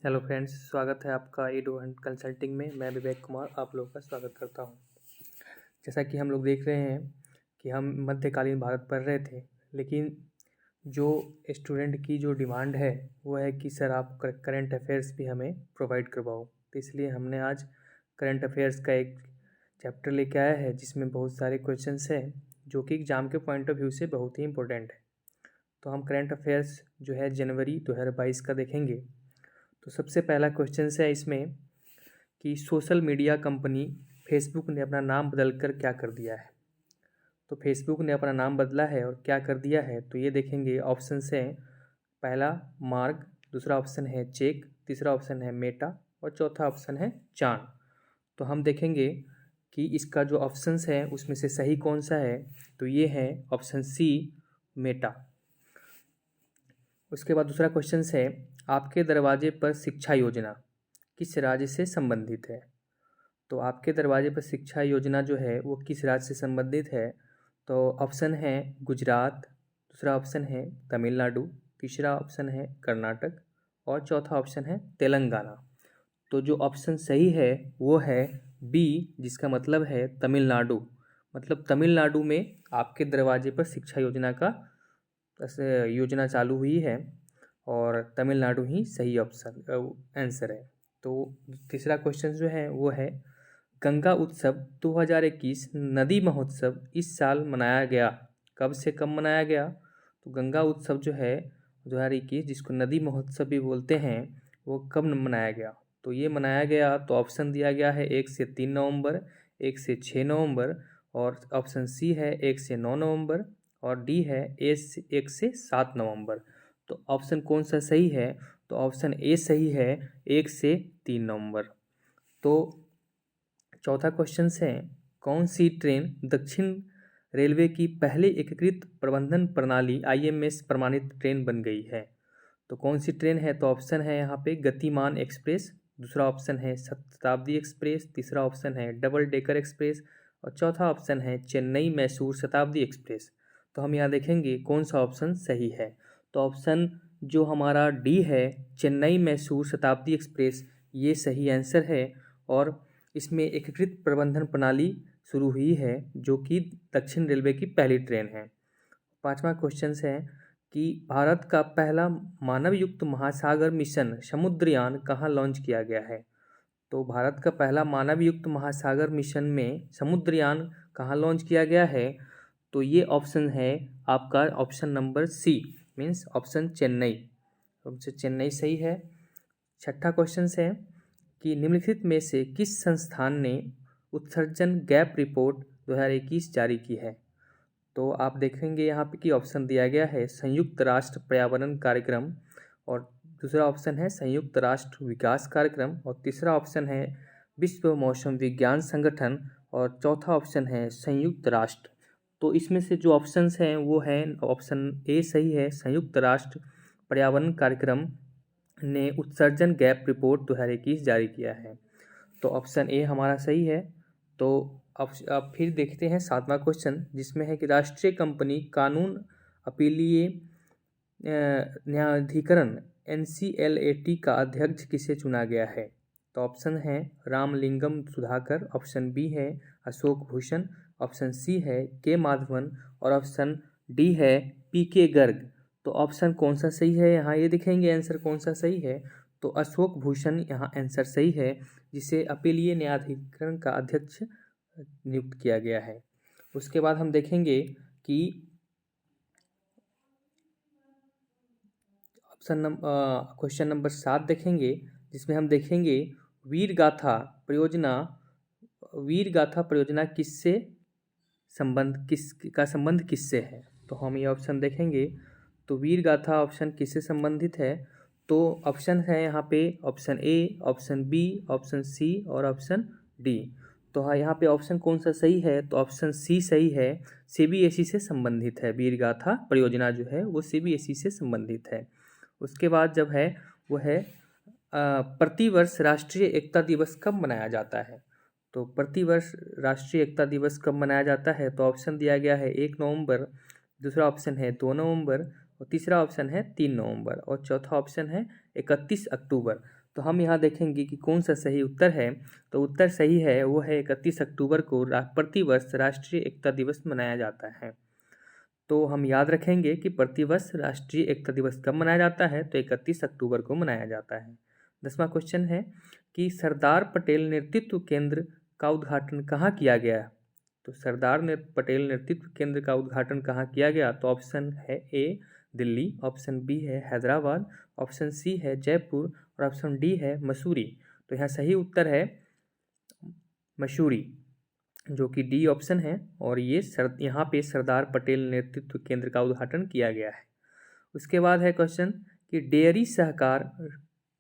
Hello friends, स्वागत है आपका एडू एंड कंसल्टिंग में। मैं विवेक कुमार आप लोगों का स्वागत करता हूं। जैसा कि हम लोग देख रहे हैं कि हम मध्यकालीन भारत पढ़ रहे थे, लेकिन जो स्टूडेंट की जो डिमांड है वो है कि सर आप करंट अफेयर्स भी हमें प्रोवाइड करवाओ। तो इसलिए हमने आज करंट अफेयर्स का एक चैप्टर लेके आया है जिसमें बहुत सारे क्वेश्चंस हैं जो कि एग्ज़ाम के पॉइंट ऑफ व्यू से बहुत ही इंपॉर्टेंट है। तो हम करंट अफेयर्स जो है जनवरी 2022 का देखेंगे। तो सबसे पहला क्वेश्चन है इसमें कि सोशल मीडिया कंपनी फेसबुक ने अपना नाम बदलकर क्या कर दिया है। तो फेसबुक ने अपना नाम बदला है और क्या कर दिया है, तो ये देखेंगे। ऑप्शन हैं, पहला मार्ग, दूसरा ऑप्शन है चेक, तीसरा ऑप्शन है मेटा और चौथा ऑप्शन है चांद। तो हम देखेंगे कि इसका जो ऑप्शन है उसमें से सही कौन सा है, तो ये है ऑप्शन सी, मेटा। उसके बाद दूसरा क्वेश्चन है, आपके दरवाजे पर शिक्षा योजना किस राज्य से संबंधित है। तो आपके दरवाजे पर शिक्षा योजना जो है वो किस राज्य से संबंधित है। तो ऑप्शन है गुजरात, दूसरा ऑप्शन है तमिलनाडु, तीसरा ऑप्शन है कर्नाटक और चौथा ऑप्शन है तेलंगाना। तो जो ऑप्शन सही है वो है बी, जिसका मतलब है तमिलनाडु। मतलब तमिलनाडु में आपके दरवाजे पर शिक्षा योजना का योजना चालू हुई है और तमिलनाडु ही सही ऑप्शन आंसर है। तो तीसरा क्वेश्चन जो है वो है, गंगा उत्सव 2021 नदी महोत्सव इस साल मनाया गया, कब से कब मनाया गया। तो गंगा उत्सव जो है 2021, जिसको नदी महोत्सव भी बोलते हैं, वो कब मनाया गया। तो ये मनाया गया, तो ऑप्शन दिया गया है 1 से 3 नवंबर, 1 से 6 नवंबर और ऑप्शन सी है 1 से 9 नवंबर और डी है 1 से 7 नवंबर। तो ऑप्शन कौन सा सही है, तो ऑप्शन ए सही है, 1 से 3 नवंबर। तो चौथा क्वेश्चन है, कौन सी ट्रेन दक्षिण रेलवे की पहली एकीकृत प्रबंधन प्रणाली IMS प्रमाणित ट्रेन बन गई है। तो कौन सी ट्रेन है, तो ऑप्शन है यहाँ पे गतिमान एक्सप्रेस, दूसरा ऑप्शन है शताब्दी एक्सप्रेस, तीसरा ऑप्शन है डबल डेकर एक्सप्रेस और चौथा ऑप्शन है चेन्नई मैसूर शताब्दी एक्सप्रेस। तो हम यहाँ देखेंगे कौन सा ऑप्शन सही है। तो ऑप्शन जो हमारा डी है, चेन्नई मैसूर शताब्दी एक्सप्रेस, ये सही आंसर है और इसमें एकीकृत प्रबंधन प्रणाली शुरू हुई है जो कि दक्षिण रेलवे की पहली ट्रेन है। पांचवा क्वेश्चन है कि भारत का पहला मानवयुक्त महासागर मिशन समुद्रयान कहाँ लॉन्च किया गया है। तो भारत का पहला मानवयुक्त महासागर मिशन में समुद्रयान कहाँ लॉन्च किया गया है, तो ये ऑप्शन है आपका option number C, means option Chennai. Option Chennai सही है। छठा क्वेश्चन है कि निम्नलिखित में से किस संस्थान ने उत्सर्जन गैप रिपोर्ट 2021 जारी की है। तो आप देखेंगे यहाँ पे कि ऑप्शन दिया गया है संयुक्त राष्ट्र पर्यावरण कार्यक्रम और दूसरा ऑप्शन है संयुक्त राष्ट्र विकास कार्यक्रम और तीसरा ऑप्शन है विश्व मौसम विज्ञान संगठन और चौथा ऑप्शन है संयुक्त राष्ट्र। तो इसमें से जो ऑप्शंस हैं वो है ऑप्शन ए सही है, संयुक्त राष्ट्र पर्यावरण कार्यक्रम ने उत्सर्जन गैप रिपोर्ट 2021 जारी किया है। तो ऑप्शन ए हमारा सही है। तो अब फिर देखते हैं सातवां क्वेश्चन, जिसमें है कि राष्ट्रीय कंपनी कानून अपीलीय न्यायाधिकरण NCLAT का अध्यक्ष किसे चुना गया है। तो ऑप्शन है रामलिंगम सुधाकर, ऑप्शन बी है अशोक भूषण, ऑप्शन सी है के माधवन और ऑप्शन डी है PK गर्ग। तो ऑप्शन कौन सा सही है, यहाँ ये दिखेंगे आंसर कौन सा सही है। तो अशोक भूषण यहाँ आंसर सही है, जिसे अपीलीय न्यायाधिकरण का अध्यक्ष नियुक्त किया गया है। उसके बाद हम देखेंगे कि क्वेश्चन नंबर 7 देखेंगे, जिसमें हम देखेंगे वीर गाथा परियोजना किससे संबंध किससे है। तो हम ये ऑप्शन देखेंगे। तो वीर गाथा ऑप्शन किससे संबंधित है, तो ऑप्शन है यहाँ पे option A, option B, option C और ऑप्शन डी। तो हाँ, यहाँ पे ऑप्शन कौन सा सही है, तो ऑप्शन सी सही है, CBSE से संबंधित है। वीर गाथा परियोजना जो है वो CBSE से संबंधित है। उसके बाद जब है वो है प्रतिवर्ष राष्ट्रीय एकता दिवस कब मनाया जाता है। तो प्रतिवर्ष राष्ट्रीय एकता दिवस कब मनाया जाता है, तो ऑप्शन दिया गया है 1 नवंबर, दूसरा ऑप्शन है 2 नवंबर और तीसरा ऑप्शन है 3 नवंबर और चौथा ऑप्शन है 31 अक्टूबर। तो हम यहाँ देखेंगे कि कौन सा सही उत्तर है। तो उत्तर सही है, वो है 31 अक्टूबर को प्रतिवर्ष राष्ट्रीय एकता दिवस मनाया जाता है। तो हम याद रखेंगे कि प्रतिवर्ष राष्ट्रीय एकता दिवस कब मनाया जाता है, तो 31 अक्टूबर को मनाया जाता है। 10वां क्वेश्चन है कि सरदार पटेल नेतृत्व केंद्र का उद्घाटन कहाँ किया गया। तो सरदार पटेल नेतृत्व केंद्र का उद्घाटन कहाँ किया गया, तो ऑप्शन है ए दिल्ली, ऑप्शन बी है हैदराबाद, ऑप्शन सी है जयपुर और ऑप्शन डी है मसूरी। तो यहाँ सही उत्तर है मसूरी, जो कि डी ऑप्शन है। और ये यहाँ पे सरदार पटेल नेतृत्व केंद्र का उद्घाटन किया गया है। उसके बाद है क्वेश्चन कि डेयरी सहकार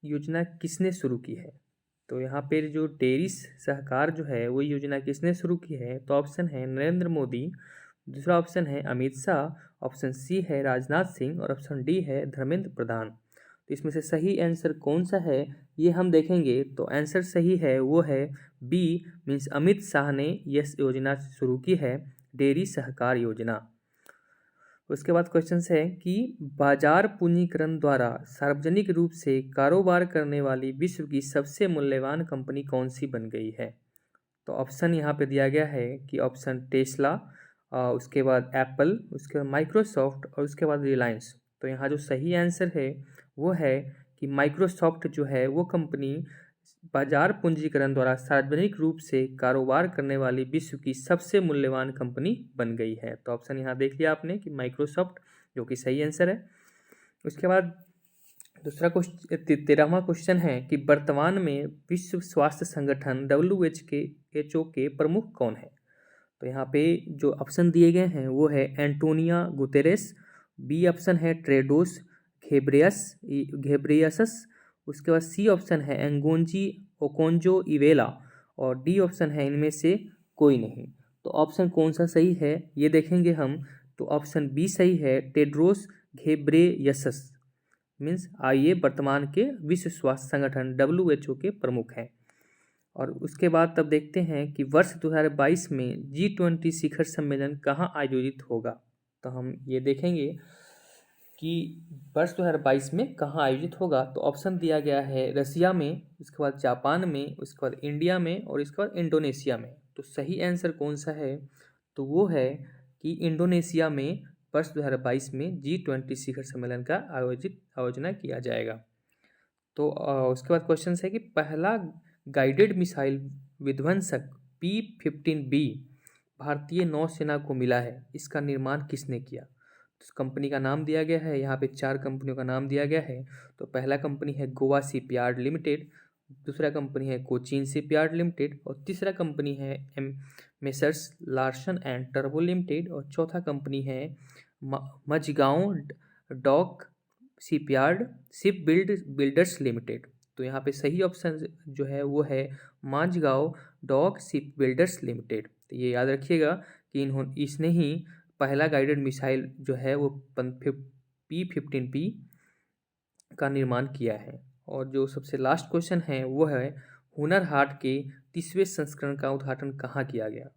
योजना किसने शुरू की है। तो यहाँ पे जो डेयरी सहकार जो है वो योजना किसने शुरू की है, तो ऑप्शन है नरेंद्र मोदी, दूसरा ऑप्शन है अमित शाह, ऑप्शन सी है राजनाथ सिंह और ऑप्शन डी है धर्मेंद्र प्रधान। तो इसमें से सही आंसर कौन सा है ये हम देखेंगे। तो आंसर सही है वो है बी, मीन्स अमित शाह ने यह योजना शुरू की है, डेयरी सहकार योजना। उसके बाद क्वेश्चन है कि बाजार पूंजीकरण द्वारा सार्वजनिक रूप से कारोबार करने वाली विश्व की सबसे मूल्यवान कंपनी कौन सी बन गई है। तो ऑप्शन यहाँ पे दिया गया है कि ऑप्शन टेस्ला, उसके बाद एप्पल, उसके बाद माइक्रोसॉफ्ट और उसके बाद रिलायंस। तो यहाँ जो सही आंसर है वो है कि माइक्रोसॉफ्ट जो है वो कंपनी बाजार पूंजीकरण द्वारा सार्वजनिक रूप से कारोबार करने वाली विश्व की सबसे मूल्यवान कंपनी बन गई है। तो ऑप्शन यहाँ देख लिया आपने कि माइक्रोसॉफ्ट, जो कि सही आंसर है। उसके बाद दूसरा क्वेश्चन 13वां क्वेश्चन है कि वर्तमान में विश्व स्वास्थ्य संगठन WHO के प्रमुख कौन है। तो यहाँ पे जो ऑप्शन दिए गए हैं वो है एंटोनिया गुतेरेस, बी ऑप्शन है ट्रेडोस घेब्रेयसस, उसके बाद सी ऑप्शन है एंगोंजी ओकोंजो इवेला और डी ऑप्शन है इनमें से कोई नहीं। तो ऑप्शन कौन सा सही है ये देखेंगे हम। तो ऑप्शन बी सही है, टेड्रोस घेब्रेयसस, मीन्स ये वर्तमान के विश्व स्वास्थ्य संगठन WHO के प्रमुख हैं। और उसके बाद तब देखते हैं कि वर्ष 2022 में G20 शिखर सम्मेलन कहाँ आयोजित होगा। तो हम ये देखेंगे कि वर्ष 2022 में कहाँ आयोजित होगा। तो ऑप्शन दिया गया है रसिया में, उसके बाद जापान में, उसके बाद इंडिया में और इसके बाद इंडोनेशिया में। तो सही आंसर कौन सा है, तो वो है कि इंडोनेशिया में वर्ष 2022 में G20 शिखर सम्मेलन का आयोजना किया जाएगा। तो उसके बाद क्वेश्चन है कि पहला गाइडेड मिसाइल विध्वंसक P-15B भारतीय नौसेना को मिला है, इसका निर्माण किसने किया। तो कंपनी का नाम दिया गया है, यहाँ पे 4 कंपनियों का नाम दिया गया है। तो पहला कंपनी है गोवा शिपयार्ड लिमिटेड, दूसरा कंपनी है कोचीन शिपयार्ड लिमिटेड और तीसरा कंपनी है मेसर्स लार्सन एंड टर्बो लिमिटेड और चौथा कंपनी है Mazagon dock ship builders limited. तो यहाँ पे सही ऑप्शन जो है वो है Mazagon dock ship builders limited. तो ये याद रखिएगा कि इसने ही पहला गाइडेड मिसाइल जो है वो P-15B का निर्माण किया है। और जो सबसे लास्ट क्वेश्चन है वो है हुनर हाट के 30वें संस्करण का उद्घाटन कहाँ किया गया।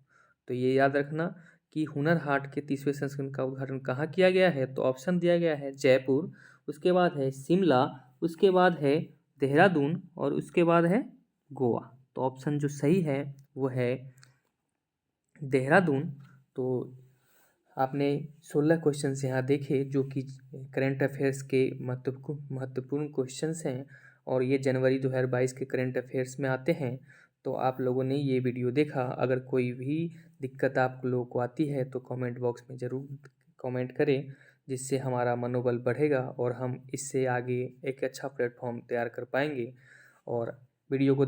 तो ये याद रखना कि हुनर हाट के 30वें संस्करण का उद्घाटन कहाँ किया गया है। तो ऑप्शन दिया गया है जयपुर, उसके बाद है शिमला, उसके बाद है देहरादून और उसके बाद है गोवा। तो ऑप्शन जो सही है वो है देहरादून। तो आपने 16 क्वेश्चंस यहाँ देखे जो कि करंट अफेयर्स के महत्वपूर्ण क्वेश्चंस हैं और ये जनवरी 2022 के करंट अफेयर्स में आते हैं। तो आप लोगों ने ये वीडियो देखा, अगर कोई भी दिक्कत आप लोगों को आती है तो कमेंट बॉक्स में ज़रूर कमेंट करें, जिससे हमारा मनोबल बढ़ेगा और हम इससे आगे एक अच्छा प्लेटफॉर्म तैयार कर पाएंगे। और वीडियो को